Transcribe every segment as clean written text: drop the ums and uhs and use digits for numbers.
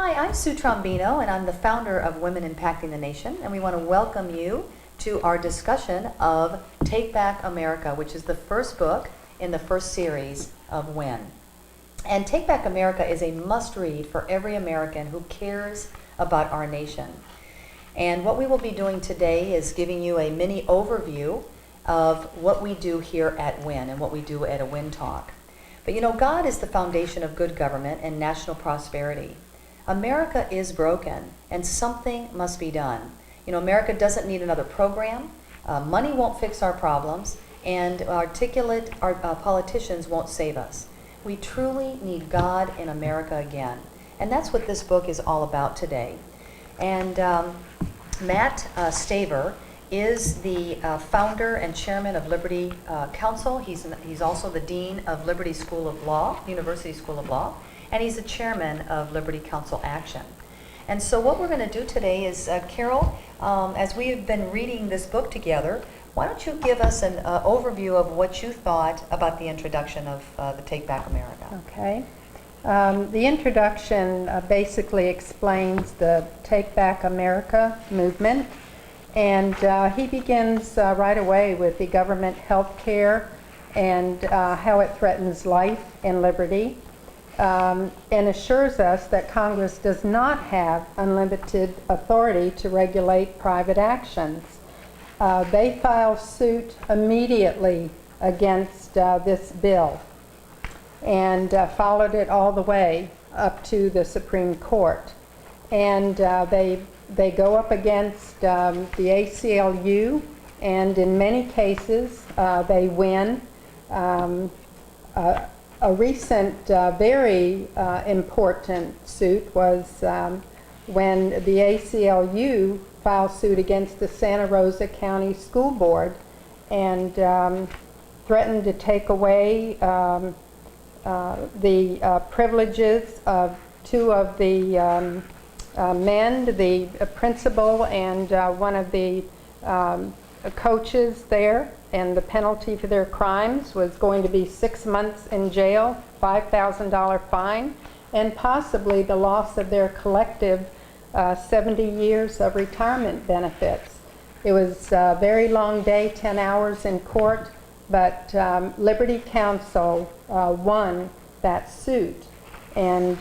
Hi, I'm Sue Trombino, and I'm the founder of Women Impacting the Nation, and we want to welcome you to our discussion of Take Back America, which is the first book in the first series of When. And Take Back America is a must-read for every American who cares about our nation. And what we will be doing today is giving you a mini overview of what we do here at WIN and what we do at a WIN Talk. But you know, God is the foundation of good government and national prosperity. America is broken, and something must be done. You know, America doesn't need another program. Money won't fix our problems, and articulate politicians won't save us. We truly need God in America again. And that's what this book is all about today. And Mat Staver is the founder and chairman of Liberty Counsel. He's also the dean of Liberty School of Law, University School of Law, and he's the chairman of Liberty Counsel Action. And so what we're going to do today is, Carol, as we have been reading this book together, why don't you give us an overview of what you thought about the introduction of the Take Back America? Okay. The introduction basically explains the Take Back America movement, and he begins right away with the government health care and how it threatens life and liberty, and assures us that Congress does not have unlimited authority to regulate private actions. They filed suit immediately against this bill and followed it all the way up to the Supreme Court. And they go up against the ACLU, and in many cases they win. A recent very important suit was when the ACLU filed suit against the Santa Rosa County School Board and threatened to take away the privileges of two of the men, the principal and one of the coaches there, and the penalty for their crimes was going to be 6 months in jail, $5,000 fine, and possibly the loss of their collective 70 years of retirement benefits. It was a very long day, 10 hours in court, but Liberty Counsel won that suit. And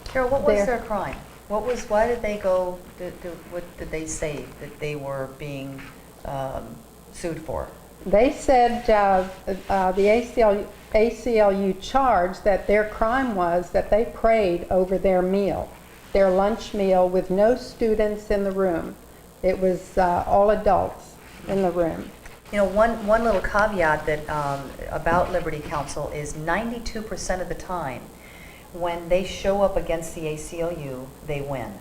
Carol, what was their crime? Why did they go, what did they say that they were being sued for? They said the ACLU charged that their crime was that they prayed over their meal, their lunch meal, with no students in the room. It was all adults in the room. You know, one little caveat that about Liberty Counsel is 92% of the time when they show up against the ACLU, they win.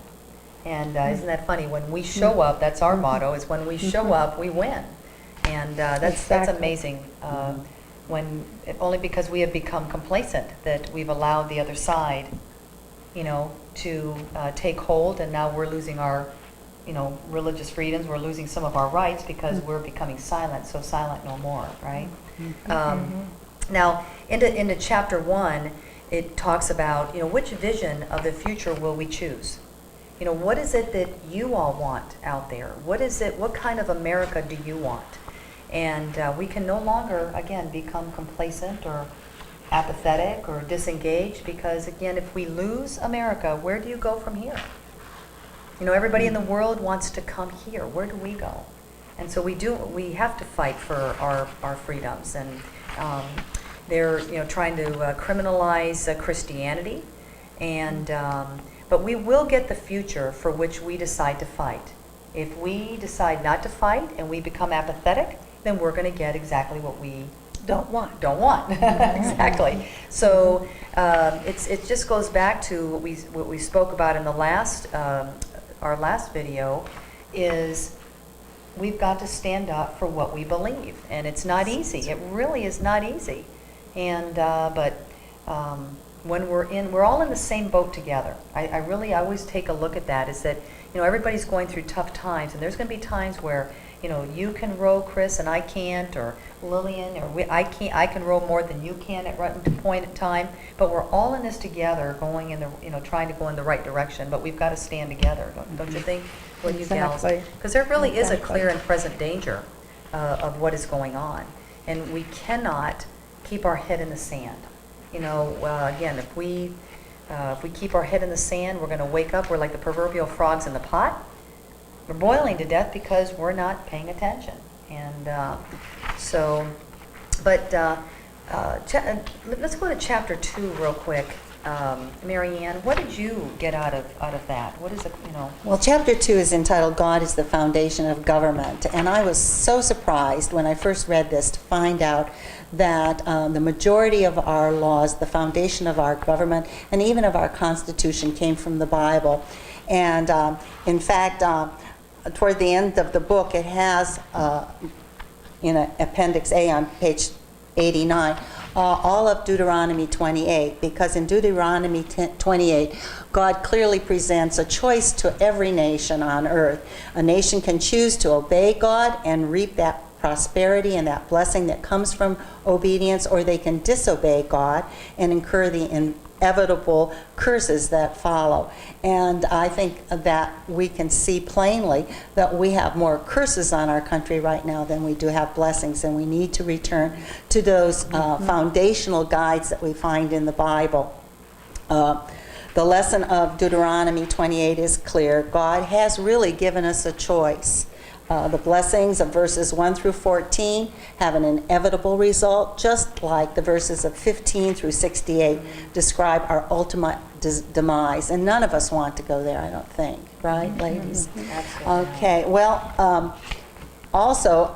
And isn't that funny? When we show up, that's our motto, is when we show up, we win. And that's amazing. Only because we have become complacent that we've allowed the other side, you know, to take hold, and now we're losing our, you know, religious freedoms. We're losing some of our rights because we're becoming silent. So silent no more, right? Now, into chapter 1, it talks about, you know, which vision of the future will we choose? You know, what is it that you all want out there? What is it? What kind of America do you want? And we can no longer, again, become complacent or apathetic or disengaged, because, again, if we lose America, where do you go from here? You know, everybody in the world wants to come here. Where do we go? And so we have to fight for our freedoms. And they're, you know, trying to criminalize Christianity. And but we will get the future for which we decide to fight. If we decide not to fight and we become apathetic, then we're going to get exactly what we don't want. Exactly. So it just goes back to what we spoke about in the last our last video, is we've got to stand up for what we believe, and it's not easy. It really is not easy. And but when we're all in the same boat together. I always take a look at that, is that, you know, everybody's going through tough times, and there's going to be times where, you know, you can row, Chris, and I can't, or Lillian, or I can row more than you can at one point in time, but we're all in this together, going in the, trying to go in the right direction, but we've got to stand together, don't you think? What you gals? Exactly. Because there really is a Exactly. clear and present danger of what is going on, and we cannot keep our head in the sand. Again, if we keep our head in the sand, we're going to wake up, we're like the proverbial frogs in the pot. We're boiling to death because we're not paying attention. And let's go to chapter 2 real quick. Mary Ann, what did you get out of that? What is it, Well, chapter 2 is entitled God is the Foundation of Government. And I was so surprised when I first read this to find out that the majority of our laws, the foundation of our government, and even of our Constitution came from the Bible. And in fact, toward the end of the book, it has, in Appendix A on page 89, all of Deuteronomy 28, because in Deuteronomy 28, God clearly presents a choice to every nation on earth. A nation can choose to obey God and reap that prosperity and that blessing that comes from obedience, or they can disobey God and incur the inevitable curses that follow. And I think that we can see plainly that we have more curses on our country right now than we do have blessings, and we need to return to those foundational guides that we find in the Bible. The lesson of Deuteronomy 28 is clear. God has really given us a choice. The blessings of verses 1 through 14 have an inevitable result, just like the verses of 15 through 68 describe our ultimate demise. And none of us want to go there, I don't think. Right, ladies? Absolutely. Okay, well, also,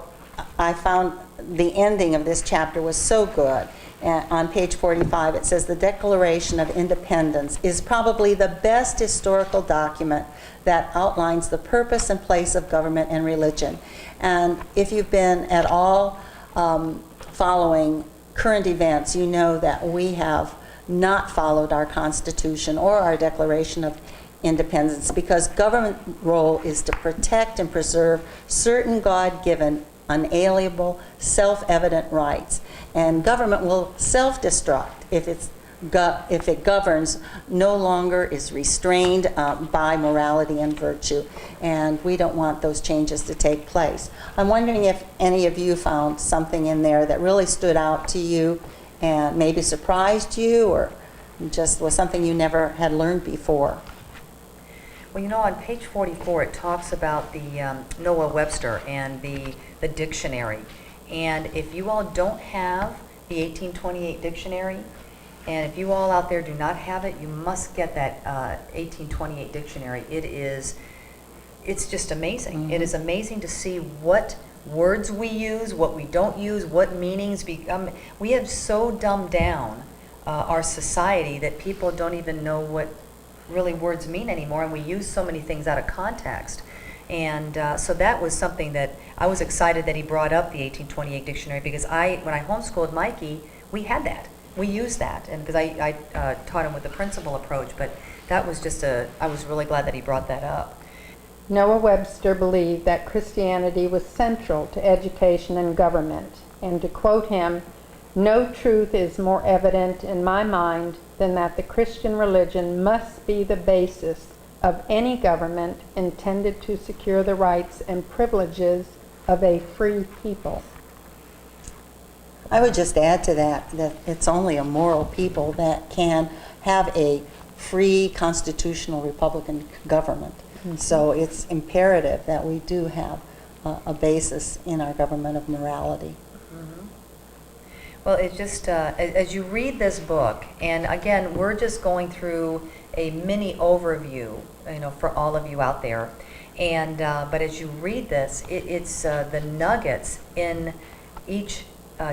I found the ending of this chapter was so good. On page 45, it says, the Declaration of Independence is probably the best historical document that outlines the purpose and place of government and religion. And if you've been at all following current events, you know that we have not followed our Constitution or our Declaration of Independence, because government role is to protect and preserve certain God-given, unalienable, self-evident rights. And government will self-destruct if it governs no longer is restrained by morality and virtue. And we don't want those changes to take place. I'm wondering if any of you found something in there that really stood out to you and maybe surprised you, or just was something you never had learned before. Well, on page 44, it talks about the Noah Webster and the dictionary. And if you all don't have the 1828 dictionary, and if you all out there do not have it, you must get that 1828 dictionary. It's just amazing. Mm-hmm. It is amazing to see what words we use, what we don't use, what meanings become. We have so dumbed down our society that people don't even know what really words mean anymore, and we use so many things out of context. And so that was something that I was excited that he brought up, the 1828 dictionary, because when I homeschooled Mikey, we had that. We used that, and because I taught him with the principal approach, but that was I was really glad that he brought that up. Noah Webster believed that Christianity was central to education and government, and to quote him, "No truth is more evident in my mind than that the Christian religion must be the basis of any government intended to secure the rights and privileges of a free people." I would just add to that it's only a moral people that can have a free constitutional Republican government. Mm-hmm. So it's imperative that we do have a basis in our government of morality. Mm-hmm. Well, it just, as you read this book, and again, we're just going through a mini overview, for all of you out there. And but as you read this, it's the nuggets in each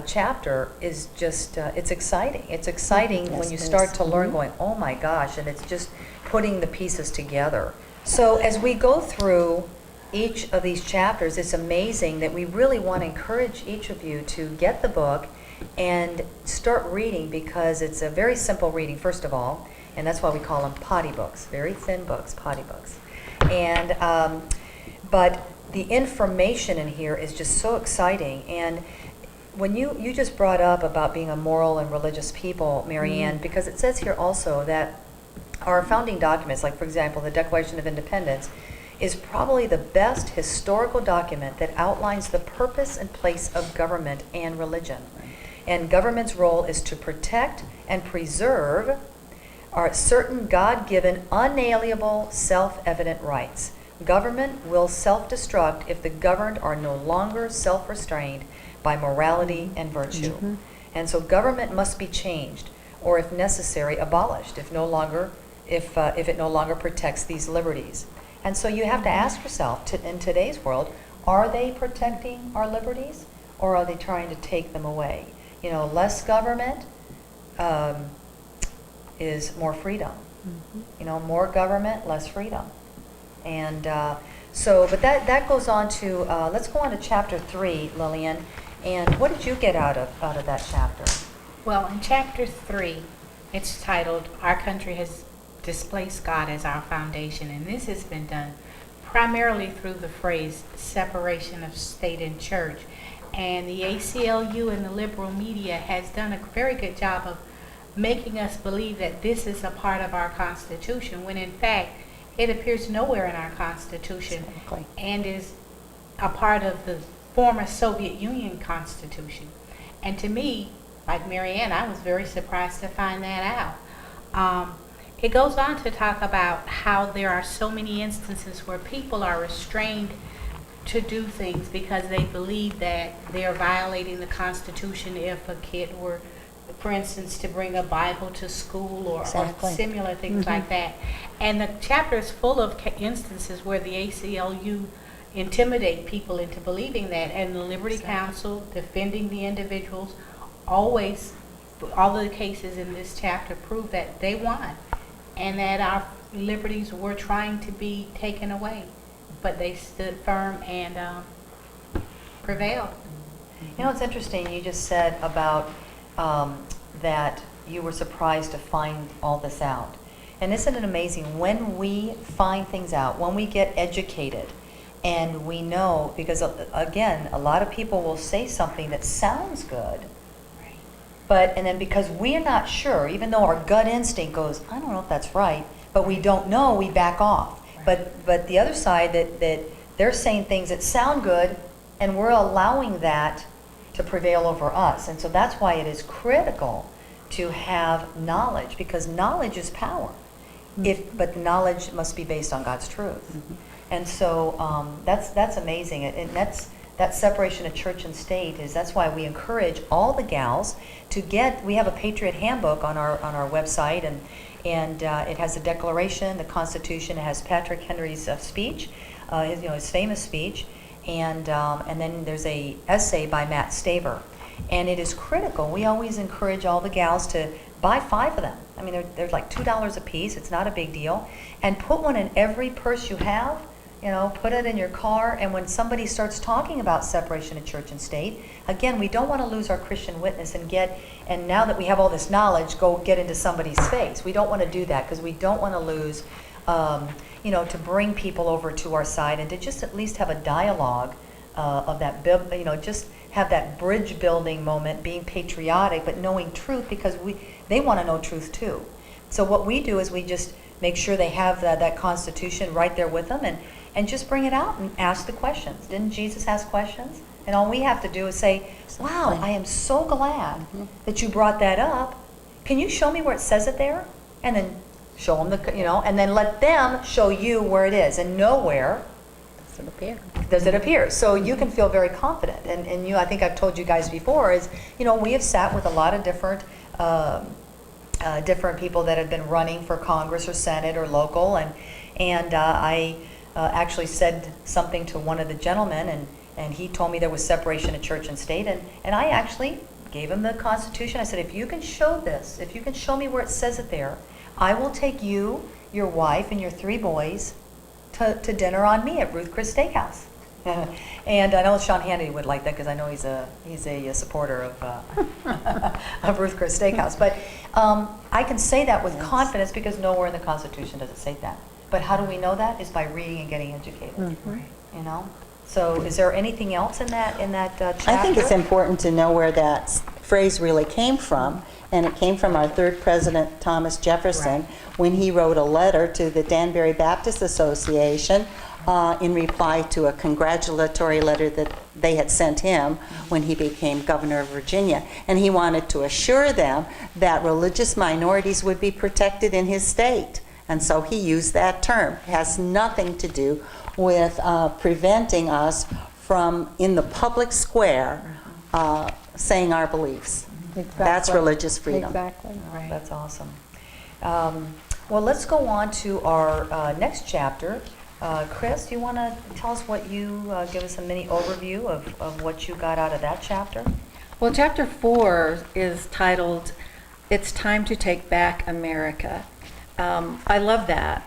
chapter is just, it's exciting. It's exciting Yes, when you it start is. to learn, going, oh my gosh, and it's just putting the pieces together. So as we go through each of these chapters, it's amazing that we really want to encourage each of you to get the book and start reading, because it's a very simple reading, first of all, and that's why we call them potty books, very thin books, potty books. And but the information in here is just so exciting, and when you just brought up about being a moral and religious people, Mary Ann, because it says here also that our founding documents, like for example, the Declaration of Independence, is probably the best historical document that outlines the purpose and place of government and religion. And government's role is to protect and preserve our certain God-given, unalienable, self-evident rights. Government will self-destruct if the governed are no longer self-restrained by morality and virtue. And so government must be changed, or if necessary, abolished, if it no longer protects these liberties. And so you have to ask yourself, in today's world, are they protecting our liberties, or are they trying to take them away? You know, less government is more freedom. You know, more government, less freedom. And but that goes on to, let's go on to chapter 3, Lillian. And what did you get out of that chapter? Well, in chapter 3, it's titled, Our Country Has Displaced God as Our Foundation. And this has been done primarily through the phrase separation of state and church. And the ACLU and the liberal media has done a very good job of making us believe that this is a part of our Constitution, when in fact it appears nowhere in our Constitution. Exactly. And is a part of the former Soviet Union Constitution. And to me, like Mary Ann, I was very surprised to find that out. It goes on to talk about how there are so many instances where people are restrained to do things because they believe that they are violating the Constitution if a kid were, for instance, to bring a Bible to school or similar things like that. And the chapter is full of instances where the ACLU intimidate people into believing that, and the Liberty Counsel, defending the individuals, always, all of the cases in this chapter prove that they won and that our liberties were trying to be taken away, but they stood firm and prevailed. You know, it's interesting, you just said about that you were surprised to find all this out. And isn't it amazing when we find things out, when we get educated, and we know, because again, a lot of people will say something that sounds good, and then because we're not sure, even though our gut instinct goes, I don't know if that's right, but we don't know, we back off. But the other side, that they're saying things that sound good, and we're allowing that to prevail over us. And so that's why it is critical to have knowledge, because knowledge is power. But knowledge must be based on God's truth. And so that's amazing. And that separation of church and state that's why we encourage all the gals to we have a Patriot Handbook on our website, and it has the Declaration, the Constitution, it has Patrick Henry's speech, his famous speech, and then there's a essay by Mat Staver. And it is critical. We always encourage all the gals to buy 5 of them. I mean, they're like $2 a piece. It's not a big deal. And put one in every purse you have. You know, put it in your car, and when somebody starts talking about separation of church and state, again, we don't want to lose our Christian witness and now that we have all this knowledge, go get into somebody's face. We don't want to do that, because we don't want to lose, to bring people over to our side and to just at least have a dialogue of that, just have that bridge building moment, being patriotic, but knowing truth, because they want to know truth too. So what we do is we just make sure they have that Constitution right there with them, and just bring it out and ask the questions. Didn't Jesus ask questions? And all we have to do is say, wow, I am so glad that you brought that up. Can you show me where it says it there? And then show them and then let them show you where it is. And nowhere does it appear. So you can feel very confident. And I think I've told you guys before is, we have sat with a lot of different people that have been running for Congress or Senate or local, and I actually said something to one of the gentlemen, and he told me there was separation of church and state, and I actually gave him the Constitution. I said, if you can show this, if you can show me where it says it there, I will take you, your wife, and your 3 boys to dinner on me at Ruth Chris Steakhouse. And I know Sean Hannity would like that, because I know he's a supporter of Ruth Chris Steakhouse. But I can say that with confidence, because nowhere in the Constitution does it say that. But how do we know that? Is by reading and getting educated. So is there anything else in that chapter? I think it's important to know where that phrase really came from, and it came from our third president, Thomas Jefferson, when he wrote a letter to the Danbury Baptist Association in reply to a congratulatory letter that they had sent him when he became governor of Virginia. And he wanted to assure them that religious minorities would be protected in his state. And so he used that term. It has nothing to do with preventing us from, in the public square, saying our beliefs. Exactly. That's religious freedom. Exactly. Right. That's awesome. Well, let's go on to our next chapter. Chris, do you want to tell us what you, give us a mini overview of what you got out of that chapter? Well, chapter 4 is titled, "It's Time to Take Back America." I love that.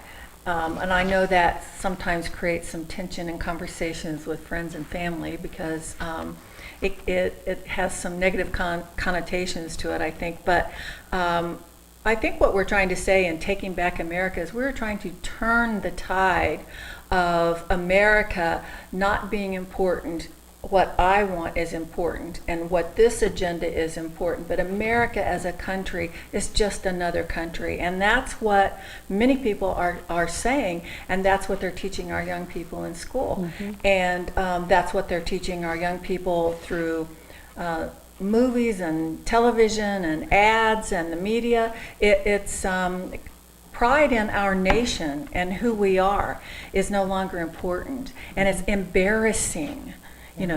And I know that sometimes creates some tension in conversations with friends and family because it has some negative connotations to it, I think. But I think what we're trying to say in Taking Back America is we're trying to turn the tide of America not being important. What I want is important, and what this agenda is important, but America as a country is just another country, and that's what many people are saying, and that's what they're teaching our young people in school. And that's what they're teaching our young people through movies and television and ads and the media. It's pride in our nation and who we are is no longer important, and it's embarrassing,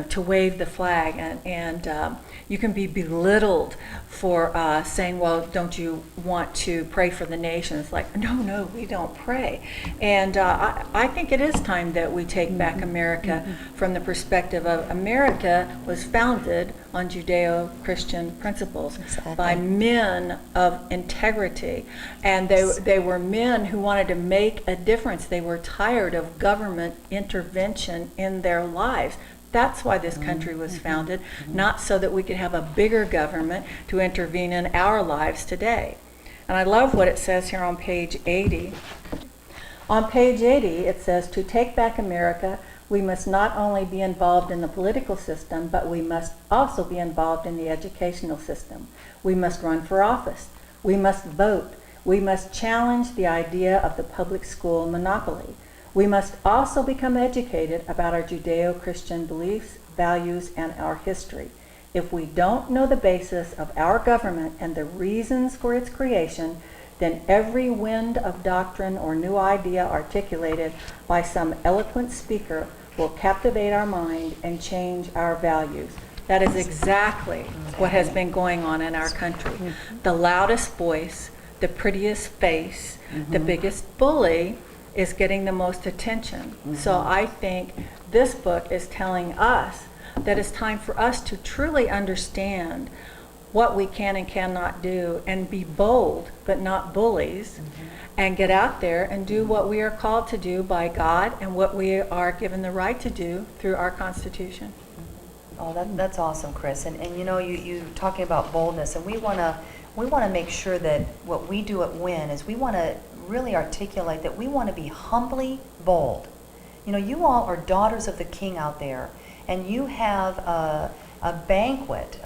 to wave the flag, and you can be belittled for saying, well, don't you want to pray for the nation? It's like, no, we don't pray. And I think it is time that we take back America from the perspective of America was founded on Judeo-Christian principles by men of integrity. And they were men who wanted to make a difference. They were tired of government intervention in their lives. That's why this country was founded, not so that we could have a bigger government to intervene in our lives today. And I love what it says here on page 80. On page 80, it says, "To take back America, we must not only be involved in the political system, but we must also be involved in the educational system. We must run for office. We must vote. We must challenge the idea of the public school monopoly. We must also become educated about our Judeo-Christian beliefs, values, and our history. If we don't know the basis of our government and the reasons for its creation, then every wind of doctrine or new idea articulated by some eloquent speaker will captivate our mind and change our values." That is exactly what has been going on in our country. The loudest voice, the prettiest face, the biggest bully is getting the most attention. So I think this book is telling us that it's time for us to truly understand what we can and cannot do and be bold but not bullies, and get out there and do what we are called to do by God and what we are given the right to do through our Constitution. Oh, that's awesome, Chris. And you talking about boldness, and we want to make sure that what we do at WIN is we want to really articulate that we want to be humbly bold. You all are daughters of the King out there, and you have a banquet,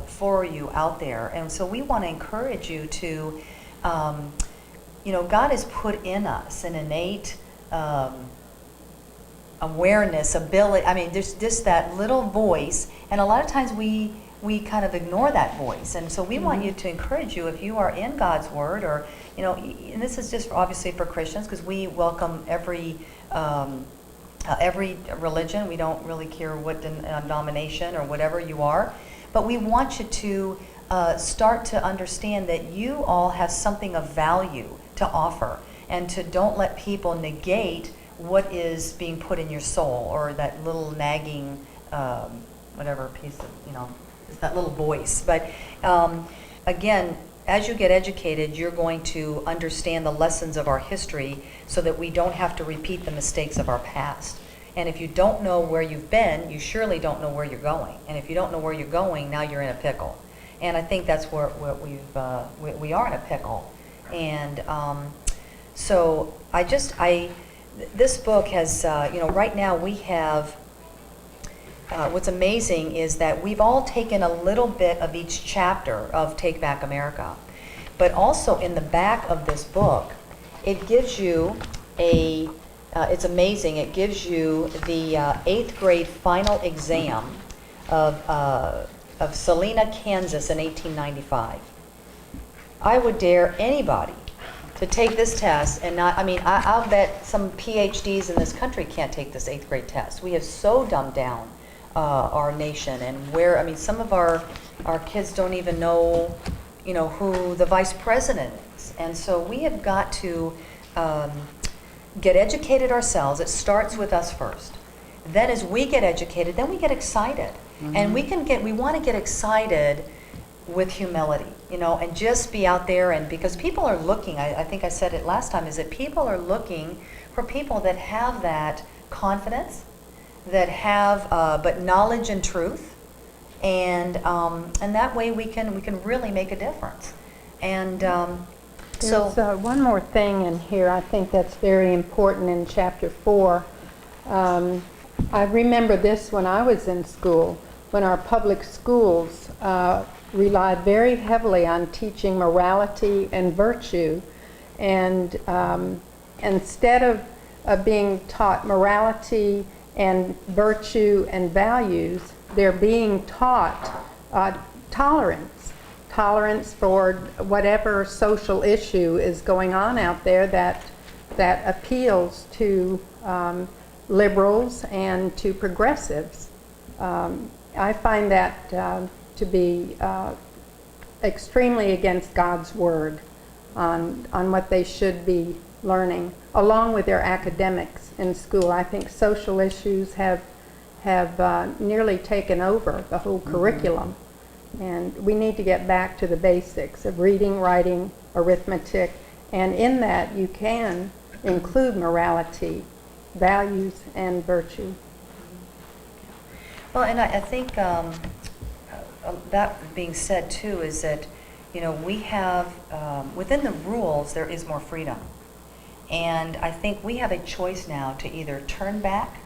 for you out there. And so we want to encourage you to, God has put in us an innate awareness, ability. I mean, there's just that little voice, and a lot of times we kind of ignore that voice. And so we want you to encourage you, if you are in God's Word, or, and this is just obviously for Christians, because we welcome every religion. We don't really care what denomination or whatever you are. But we want you to start to understand that you all have something of value to offer, and to don't let people negate what is being put in your soul, or that little nagging, whatever piece of, it's that little voice. But again, as you get educated, you're going to understand the lessons of our history so that we don't have to repeat the mistakes of our past. And if you don't know where you've been, you surely don't know where you're going. And if you don't know where you're going, now you're in a pickle. And I think that's where we are in a pickle. And so I this book has, right now we have, what's amazing is that we've all taken a little bit of each chapter of Take Back America. But also in the back of this book, it gives you it's amazing, it gives you the 8th grade final exam of Salina, Kansas in 1895. I would dare anybody to take this test and not, I'll bet some PhDs in this country can't take this 8th grade test. We have so dumbed down our nation, and some of our kids don't even know, who the vice president is. And so we have got to get educated ourselves. It starts with us first. Then as we get educated, then we get excited. And we want to get excited with humility, and just be out there, and because people are looking, I think I said it last time, is that people are looking for people that have that confidence, that have but knowledge and truth, and that way we can really make a difference. And There's one more thing in here I think that's very important in chapter 4. I remember this when I was in school, when our public schools relied very heavily on teaching morality and virtue, and instead of being taught morality and virtue and values, they're being taught tolerance for whatever social issue is going on out there that appeals to liberals and to progressives. I find that to be extremely against God's word on what they should be learning, along with their academics in school. I think social issues have nearly taken over the whole curriculum, and we need to get back to the basics of reading, writing, arithmetic, and in that you can include morality, values, and virtue. well, and I think that being said too is that we have within the rules there is more freedom, and I think we have a choice now to either turn back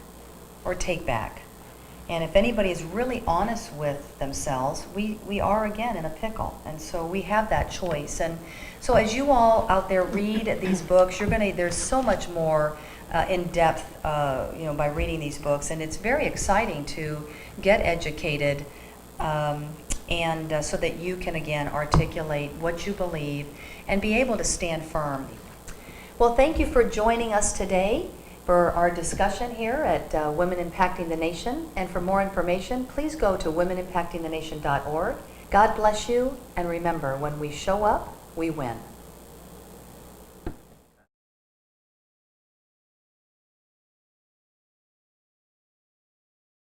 or take back. And if anybody is really honest with themselves, we are again in a pickle. And so we have that choice. And so as you all out there read these books, there's so much more in depth, by reading these books. And it's very exciting to get educated, and so that you can again articulate what you believe and be able to stand firm. Well, thank you for joining us today for our discussion here at Women Impacting the Nation. And for more information, please go to womenimpactingthenation.org. God bless you, and remember, when we show up, we win.